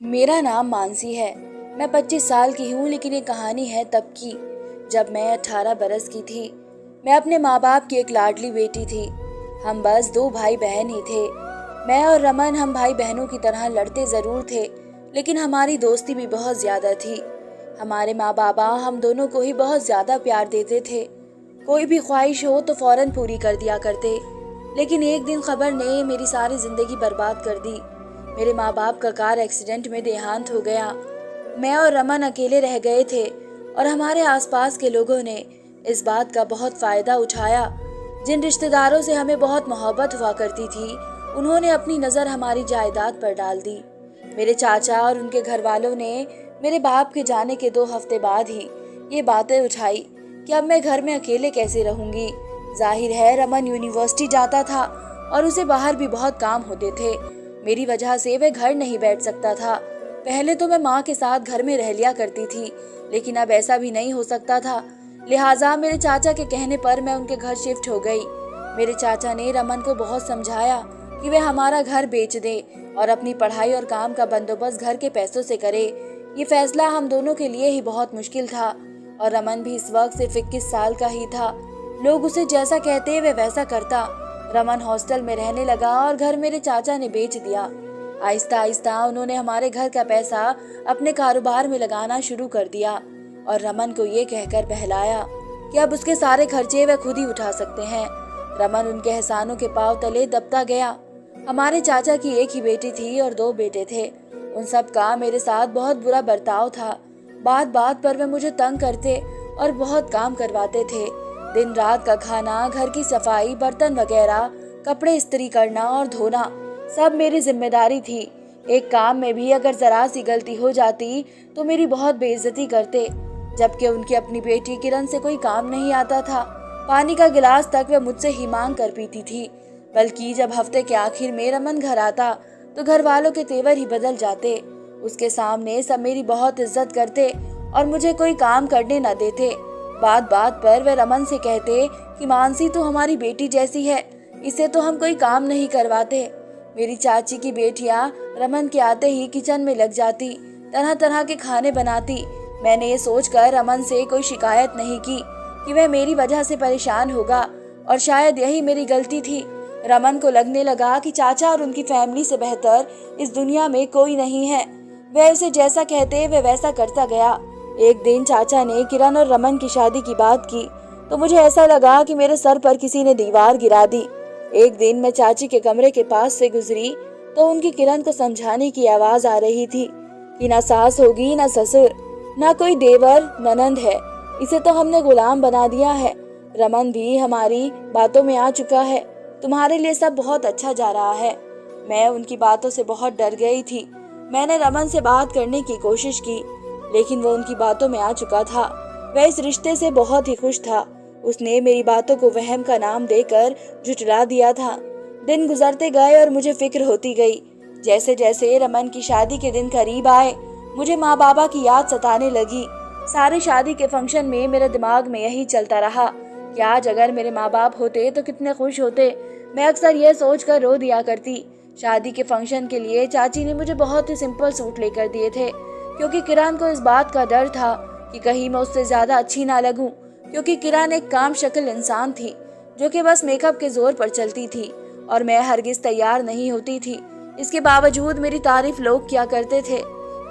मेरा नाम मानसी है। मैं 25 साल की हूँ, लेकिन ये कहानी है तब की, जब मैं 18 बरस की थी। मैं अपने माँ बाप की एक लाडली बेटी थी। हम बस 2 भाई बहन ही थे। मैं और रमन, हम भाई बहनों की तरह लड़ते ज़रूर थे, लेकिन हमारी दोस्ती भी बहुत ज़्यादा थी। हमारे माँ बाबा हम दोनों को ही बहुत ज़्यादा प्यार देते थे। कोई भी ख्वाहिश हो तो फौरन पूरी कर दिया करते। लेकिन एक दिन खबर ने मेरी सारी ज़िंदगी बर्बाद कर दी। मेरे माँ बाप का कार एक्सीडेंट में देहांत हो गया। मैं और रमन अकेले रह गए थे, और हमारे आसपास के लोगों ने इस बात का बहुत फायदा उठाया। जिन रिश्तेदारों से हमें बहुत मोहब्बत हुआ करती थी, उन्होंने अपनी नज़र हमारी जायदाद पर डाल दी। मेरे चाचा और उनके घर वालों ने मेरे बाप के जाने के 2 हफ्ते बाद ही ये बातें उठाई कि अब मैं घर में अकेले कैसे रहूंगी। जाहिर है, रमन यूनिवर्सिटी जाता था और उसे बाहर भी बहुत काम होते थे। मेरी वजह से वह घर नहीं बैठ सकता था। पहले तो मैं माँ के साथ घर में रह लिया करती थी, लेकिन अब ऐसा भी नहीं हो सकता था। लिहाजा मेरे चाचा के कहने पर मैं उनके घर शिफ्ट हो गई। मेरे चाचा ने रमन को बहुत समझाया कि वह हमारा घर बेच दे और अपनी पढ़ाई और काम का बंदोबस्त घर के पैसों से करे। ये फैसला हम दोनों के लिए ही बहुत मुश्किल था, और रमन भी इस वक्त सिर्फ 21 साल का ही था। लोग उसे जैसा कहते वे वैसा करता। रमन हॉस्टल में रहने लगा और घर मेरे चाचा ने बेच दिया। आहिस्ता आहिस्ता उन्होंने हमारे घर का पैसा अपने कारोबार में लगाना शुरू कर दिया, और रमन को ये कहकर बहलाया कि अब उसके सारे खर्चे वह खुद ही उठा सकते हैं। रमन उनके एहसानों के पांव तले दबता गया। हमारे चाचा की एक ही बेटी थी और 2 बेटे थे। उन सब का मेरे साथ बहुत बुरा बर्ताव था। बात बात पर वे मुझे तंग करते और बहुत काम करवाते थे। दिन रात का खाना, घर की सफाई, बर्तन वगैरह, कपड़े इस्त्री करना और धोना सब मेरी जिम्मेदारी थी। एक काम में भी अगर जरा सी गलती हो जाती तो मेरी बहुत बेइज्जती करते, जबकि उनकी अपनी बेटी किरण से कोई काम नहीं आता था। पानी का गिलास तक वे मुझसे ही मांग कर पीती थी। बल्कि जब हफ्ते के आखिर में रमन घर आता तो घर वालों के तेवर ही बदल जाते। उसके सामने सब मेरी बहुत इज्जत करते और मुझे कोई काम करने न देते। बात बात पर वे रमन से कहते कि मानसी तो हमारी बेटी जैसी है, इसे तो हम कोई काम नहीं करवाते। मेरी चाची की बेटियां रमन के आते ही किचन में लग जाती, तरह तरह के खाने बनाती। मैंने ये सोचकर रमन से कोई शिकायत नहीं की कि वह मेरी वजह से परेशान होगा, और शायद यही मेरी गलती थी। रमन को लगने लगा कि चाचा और उनकी फैमिली से बेहतर इस दुनिया में कोई नहीं है। वह उसे जैसा कहते वे वैसा करता गया। एक दिन चाचा ने किरण और रमन की शादी की बात की तो मुझे ऐसा लगा कि मेरे सर पर किसी ने दीवार गिरा दी। एक दिन मैं चाची के कमरे के पास से गुजरी तो उनकी किरण को समझाने की आवाज आ रही थी कि ना सास होगी, ना ससुर, ना कोई देवर ननंद है, इसे तो हमने गुलाम बना दिया है। रमन भी हमारी बातों में आ चुका है। तुम्हारे लिए सब बहुत अच्छा जा रहा है। मैं उनकी बातों से बहुत डर गई थी। मैंने रमन से बात करने की कोशिश की, लेकिन वो उनकी बातों में आ चुका था। वह इस रिश्ते से बहुत ही खुश था। उसने मेरी बातों को वहम का नाम देकर झुठला दिया था। दिन गुजरते गए और मुझे फिक्र होती गई। जैसे जैसे रमन की शादी के दिन करीब आए, मुझे माँ बाबा की याद सताने लगी। सारे शादी के फंक्शन में मेरे दिमाग में यही चलता रहा कि आज अगर मेरे माँ बाप होते तो कितने खुश होते। मैं अक्सर यह सोचकर रो दिया करती। शादी के फंक्शन के लिए चाची ने मुझे बहुत ही सिंपल सूट लेकर दिए थे, क्योंकि किरण को इस बात का डर था कि कहीं मैं उससे ज्यादा अच्छी ना लगूं, क्योंकि किरण एक काम शक्ल इंसान थी जो कि बस मेकअप के जोर पर चलती थी, और मैं हरगिज तैयार नहीं होती थी। इसके बावजूद मेरी तारीफ लोग किया करते थे।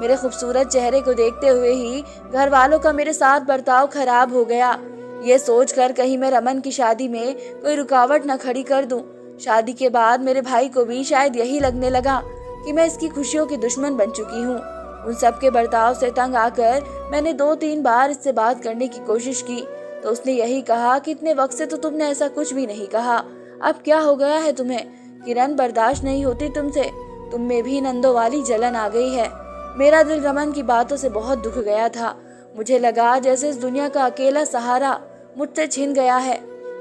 मेरे खूबसूरत चेहरे को देखते हुए ही घर वालों का मेरे साथ बर्ताव खराब हो गया। ये सोचकर कहीं मैं रमन की शादी में कोई रुकावट न खड़ी कर दूं। शादी के बाद मेरे भाई को भी शायद यही लगने लगा कि मैं इसकी खुशियों की दुश्मन बन चुकी हूँ। उन सब के बर्ताव से तंग आकर मैंने 2-3 बार इससे बात करने की कोशिश की तो उसने यही कहा कि इतने वक्त से तो तुमने ऐसा कुछ भी नहीं कहा, अब क्या हो गया है तुम्हें? किरण बर्दाश्त नहीं होती तुमसे, तुम में भी नंदों वाली जलन आ गई है। मेरा दिल रमन की बातों से बहुत दुख गया था। मुझे लगा जैसे इस दुनिया का अकेला सहारा मुझसे छिन गया है।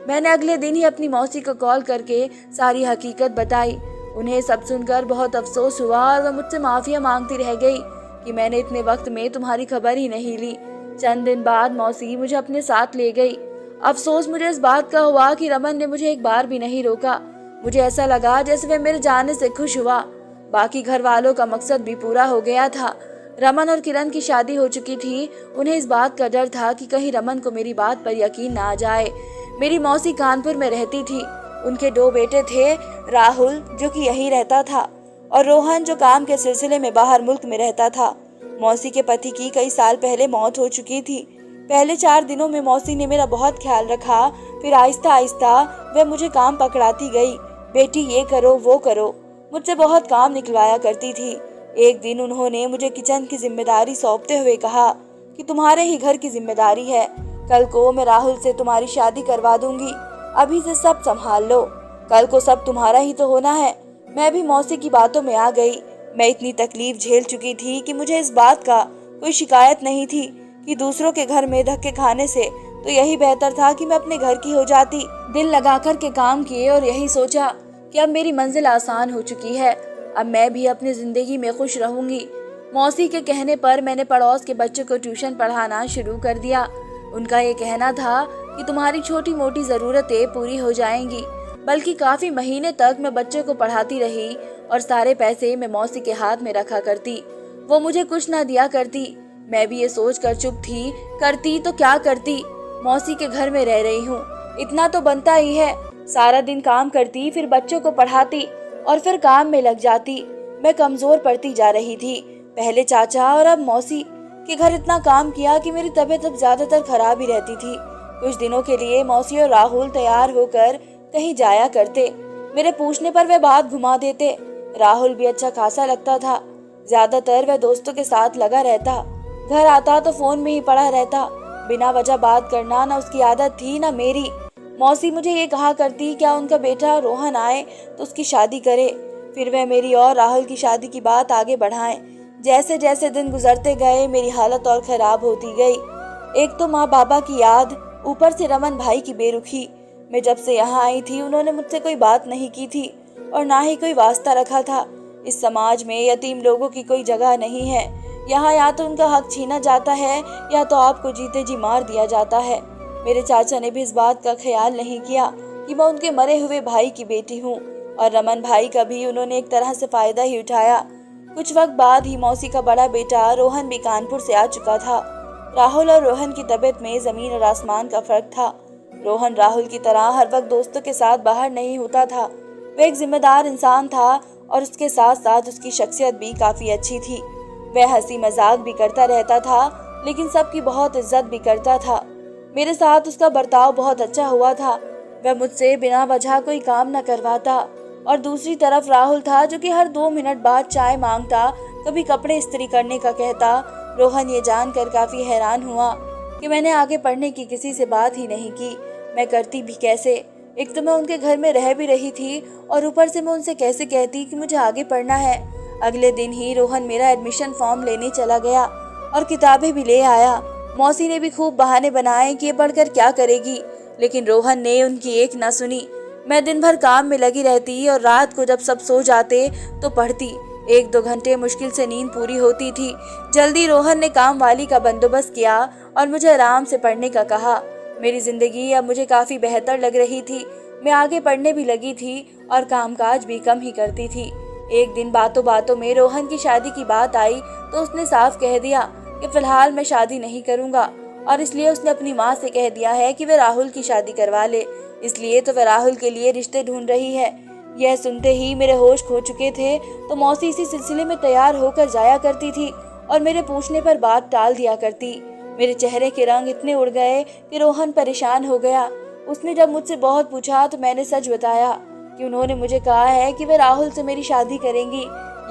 मैंने अगले दिन ही अपनी मौसी को कॉल करके सारी हकीकत बताई। उन्हें सब सुनकर बहुत अफसोस हुआ और वह मुझसे माफिया मांगती रह गई कि मैंने इतने वक्त में तुम्हारी खबर ही नहीं ली। चंद दिन बाद मौसी मुझे अपने साथ ले गई। अफसोस मुझे इस बात का हुआ कि रमन ने मुझे एक बार भी नहीं रोका। मुझे ऐसा लगा जैसे वह मेरे जाने से खुश हुआ। बाकी घर वालों का मकसद भी पूरा हो गया था। रमन और किरण की शादी हो चुकी थी। उन्हें इस बात का डर था कि कहीं रमन को मेरी बात पर यकीन ना आ जाए। मेरी मौसी कानपुर में रहती थी। उनके 2 बेटे थे, राहुल जो कि यहीं रहता था और रोहन जो काम के सिलसिले में बाहर मुल्क में रहता था। मौसी के पति की कई साल पहले मौत हो चुकी थी। पहले 4 दिनों में मौसी ने मेरा बहुत ख्याल रखा। फिर आहिस्ता आहिस्ता वह मुझे काम पकड़ाती गई। बेटी ये करो वो करो, मुझसे बहुत काम निकलवाया करती थी। एक दिन उन्होंने मुझे किचन की जिम्मेदारी सौंपते हुए कहा कि तुम्हारे ही घर की जिम्मेदारी है। कल को मैं राहुल से तुम्हारी शादी करवा दूंगी, अभी से सब संभाल लो। कल को सब तुम्हारा ही तो होना है। मैं भी मौसी की बातों में आ गई। मैं इतनी तकलीफ झेल चुकी थी कि मुझे इस बात का कोई शिकायत नहीं थी कि दूसरों के घर में धक्के खाने से तो यही बेहतर था कि मैं अपने घर की हो जाती। दिल लगाकर के काम किए और यही सोचा कि अब मेरी मंजिल आसान हो चुकी है। अब मैं भी अपनी जिंदगी में खुश रहूंगी। मौसी के कहने पर मैंने पड़ोस के बच्चों को ट्यूशन पढ़ाना शुरू कर दिया। उनका ये कहना था कि तुम्हारी छोटी मोटी ज़रूरतें पूरी हो जाएंगी। बल्कि काफ़ी महीने तक मैं बच्चों को पढ़ाती रही और सारे पैसे मैं मौसी के हाथ में रखा करती। वो मुझे कुछ ना दिया करती। मैं भी ये सोच कर चुप थी, करती तो क्या करती, मौसी के घर में रह रही हूँ, इतना तो बनता ही है। सारा दिन काम करती, फिर बच्चों को पढ़ाती और फिर काम में लग जाती। मैं कमज़ोर पड़ती जा रही थी। पहले चाचा और अब मौसी के घर इतना काम किया कि मेरी तबीयत अब ज़्यादातर खराब ही रहती थी। कुछ दिनों के लिए मौसी और राहुल तैयार होकर कहीं जाया करते। मेरे पूछने पर वे बात घुमा देते। राहुल भी अच्छा खासा लगता था। ज्यादातर वह दोस्तों के साथ लगा रहता। घर आता तो फोन में ही पड़ा रहता। बिना वजह बात करना न उसकी आदत थी न मेरी। मौसी मुझे ये कहा करती क्या उनका बेटा रोहन आए तो उसकी शादी करे, फिर वह मेरी और राहुल की शादी की बात आगे बढ़ाएं। जैसे जैसे दिन गुजरते गए मेरी हालत और खराब होती गई। एक तो माँ बाबा की याद, ऊपर से रमन भाई की बेरुखी। मैं जब से यहाँ आई थी उन्होंने मुझसे कोई बात नहीं की थी और ना ही कोई वास्ता रखा था। इस समाज में यतीम लोगों की कोई जगह नहीं है। यहाँ या तो उनका हक छीना जाता है या तो आपको जीते जी मार दिया जाता है। मेरे चाचा ने भी इस बात का ख्याल नहीं किया कि मैं उनके मरे हुए भाई की बेटी हूँ और रमन भाई का भी उन्होंने एक तरह से फायदा ही उठाया। कुछ वक्त बाद ही मौसी का बड़ा बेटा रोहन भी कानपुर से आ चुका था। राहुल और रोहन की तबीयत में जमीन और आसमान का फर्क था। रोहन राहुल की तरह हर वक्त दोस्तों के साथ बाहर नहीं होता था। वह एक जिम्मेदार इंसान था और उसके साथ साथ उसकी शख्सियत भी काफी अच्छी थी। वह हंसी मजाक भी करता रहता था लेकिन सबकी बहुत इज्जत भी करता था। मेरे साथ उसका बर्ताव बहुत अच्छा हुआ था। वह मुझसे बिना वजह कोई काम न करवाता। और दूसरी तरफ राहुल था जो कि हर 2 मिनट बाद चाय मांगता, कभी कपड़े इस्त्री करने का कहता। रोहन ये जानकर काफी हैरान हुआ कि मैंने आगे पढ़ने की किसी से बात ही नहीं की। मैं करती भी कैसे? एक तो मैं उनके घर में रह भी रही थी और ऊपर से मैं उनसे कैसे कहती कि मुझे आगे पढ़ना है। अगले दिन ही रोहन मेरा एडमिशन फॉर्म लेने चला गया और किताबें भी ले आया। मौसी ने भी खूब बहाने बनाए कि ये पढ़कर क्या करेगी, लेकिन रोहन ने उनकी एक ना सुनी। मैं दिन भर काम में लगी रहती और रात को जब सब सो जाते तो पढ़ती। 1-2 घंटे मुश्किल से नींद पूरी होती थी। जल्दी रोहन ने काम वाली का बंदोबस्त किया और मुझे आराम से पढ़ने का कहा। मेरी जिंदगी अब मुझे काफी बेहतर लग रही थी। मैं आगे पढ़ने भी लगी थी और कामकाज भी कम ही करती थी। एक दिन बातों बातों में रोहन की शादी की बात आई तो उसने साफ कह दिया कि फिलहाल मैं शादी नहीं करूंगा और इसलिए उसने अपनी माँ से कह दिया है कि वह राहुल की शादी करवा ले। इसलिए तो वह राहुल के लिए रिश्ते ढूंढ रही है। यह सुनते ही मेरे होश खो चुके थे तो मौसी इसी सिलसिले में तैयार होकर जाया करती थी और मेरे पूछने पर बात टाल दिया करती। मेरे चेहरे के रंग इतने उड़ गए कि रोहन परेशान हो गया। उसने जब मुझसे बहुत पूछा तो मैंने सच बताया कि उन्होंने मुझे कहा है कि वे राहुल से मेरी शादी करेंगी।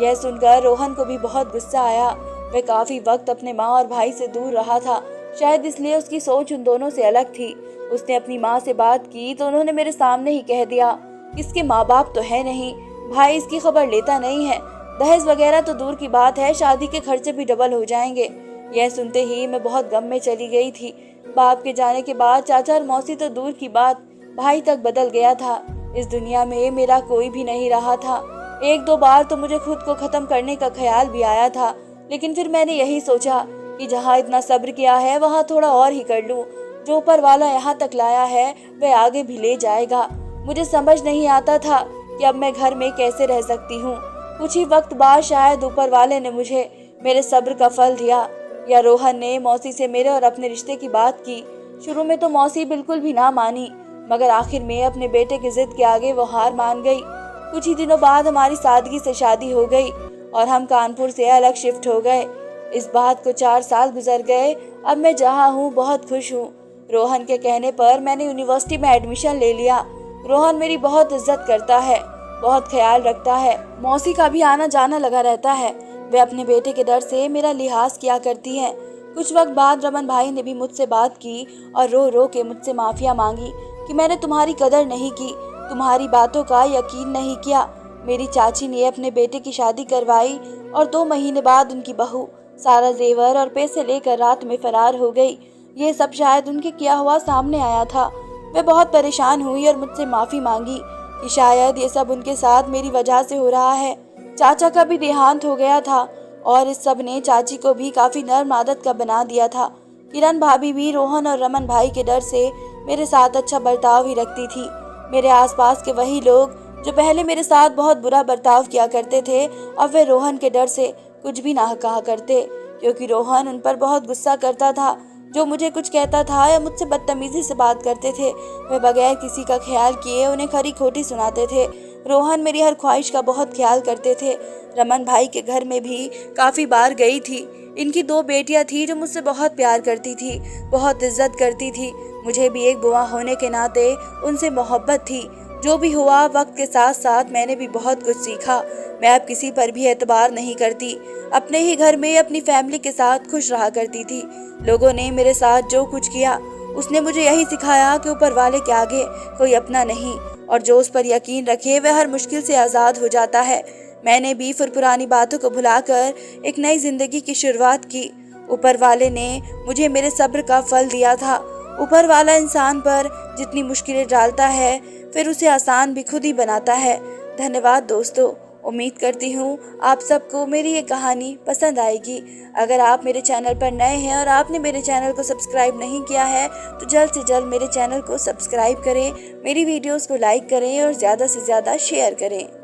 यह सुनकर रोहन को भी बहुत गुस्सा आया। वह काफी वक्त अपने माँ और भाई से दूर रहा था, शायद इसलिए उसकी सोच उन दोनों से अलग थी। उसने अपनी माँ से बात की तो उन्होंने मेरे सामने ही कह दिया, इसके माँ बाप तो है नहीं, भाई इसकी खबर लेता नहीं है, दहेज वगैरह तो दूर की बात है, शादी के खर्चे भी डबल हो जाएंगे। यह सुनते ही मैं बहुत गम में चली गई थी। बाप के जाने के बाद चाचा और मौसी तो दूर की बात, भाई तक बदल गया था। इस दुनिया में मेरा कोई भी नहीं रहा था। 1-2 बार तो मुझे खुद को खत्म करने का ख्याल भी आया था, लेकिन फिर मैंने यही सोचा कि जहाँ इतना सब्र किया है वहाँ थोड़ा और ही कर लूँ। जो ऊपर वाला यहाँ तक लाया है वह आगे भी ले जाएगा। मुझे समझ नहीं आता था कि अब मैं घर में कैसे रह सकती हूँ। कुछ ही वक्त बाद शायद ऊपर वाले ने मुझे मेरे सब्र का फल दिया, या रोहन ने मौसी से मेरे और अपने रिश्ते की बात की। शुरू में तो मौसी बिल्कुल भी ना मानी, मगर आखिर में अपने बेटे की जिद के आगे वो हार मान गई। कुछ ही दिनों बाद हमारी सादगी से शादी हो गई और हम कानपुर से अलग शिफ्ट हो गए। इस बात को 4 साल गुजर गए। अब मैं जहाँ हूँ बहुत खुश हूँ। रोहन के कहने पर मैंने यूनिवर्सिटी में एडमिशन ले लिया। रोहन मेरी बहुत इज्जत करता है, बहुत ख्याल रखता है। मौसी का भी आना जाना लगा रहता है। वे अपने बेटे के डर से मेरा लिहाज किया करती हैं। कुछ वक्त बाद रमन भाई ने भी मुझसे बात की और रो रो के मुझसे माफिया मांगी कि मैंने तुम्हारी कदर नहीं की, तुम्हारी बातों का यकीन नहीं किया। मेरी चाची ने अपने बेटे की शादी करवाई और 2 महीने बाद उनकी बहू सारा जेवर और पैसे लेकर रात में फरार हो गई। ये सब शायद उनके किया हुआ सामने आया था। मैं बहुत परेशान हुई और मुझसे माफ़ी मांगी कि शायद ये सब उनके साथ मेरी वजह से हो रहा है। चाचा का भी देहांत हो गया था और इस सब ने चाची को भी काफ़ी नर्म आदत का बना दिया था। किरण भाभी भी रोहन और रमन भाई के डर से मेरे साथ अच्छा बर्ताव ही रखती थी। मेरे आसपास के वही लोग जो पहले मेरे साथ बहुत बुरा बर्ताव किया करते थे, अब वे रोहन के डर से कुछ भी ना कहा करते, क्योंकि रोहन उन पर बहुत गुस्सा करता था। जो मुझे कुछ कहता था या मुझसे बदतमीजी से बात करते थे, वे बगैर किसी का ख्याल किए उन्हें खरी खोटी सुनाते थे। रोहन मेरी हर ख्वाहिश का बहुत ख्याल करते थे। रमन भाई के घर में भी काफ़ी बार गई थी। इनकी 2 बेटियां थी जो मुझसे बहुत प्यार करती थी, बहुत इज्जत करती थी। मुझे भी एक बुआ होने के नाते उनसे मोहब्बत थी। जो भी हुआ वक्त के साथ साथ मैंने भी बहुत कुछ सीखा। मैं अब किसी पर भी एतबार नहीं करती। अपने ही घर में अपनी फैमिली के साथ खुश रहा करती थी। लोगों ने मेरे साथ जो कुछ किया उसने मुझे यही सिखाया कि ऊपर वाले के आगे कोई अपना नहीं, और जो उस पर यकीन रखे वह हर मुश्किल से आज़ाद हो जाता है। मैंने भी फिर पुरानी बातों को भुलाकर एक नई जिंदगी की शुरुआत की। ऊपर वाले ने मुझे मेरे सब्र का फल दिया था। ऊपर वाला इंसान पर जितनी मुश्किलें डालता है फिर उसे आसान भी खुद ही बनाता है। धन्यवाद दोस्तों। उम्मीद करती हूँ आप सबको मेरी ये कहानी पसंद आएगी। अगर आप मेरे चैनल पर नए हैं और आपने मेरे चैनल को सब्सक्राइब नहीं किया है तो जल्द से जल्द मेरे चैनल को सब्सक्राइब करें, मेरी वीडियोस को लाइक करें और ज़्यादा से ज़्यादा शेयर करें।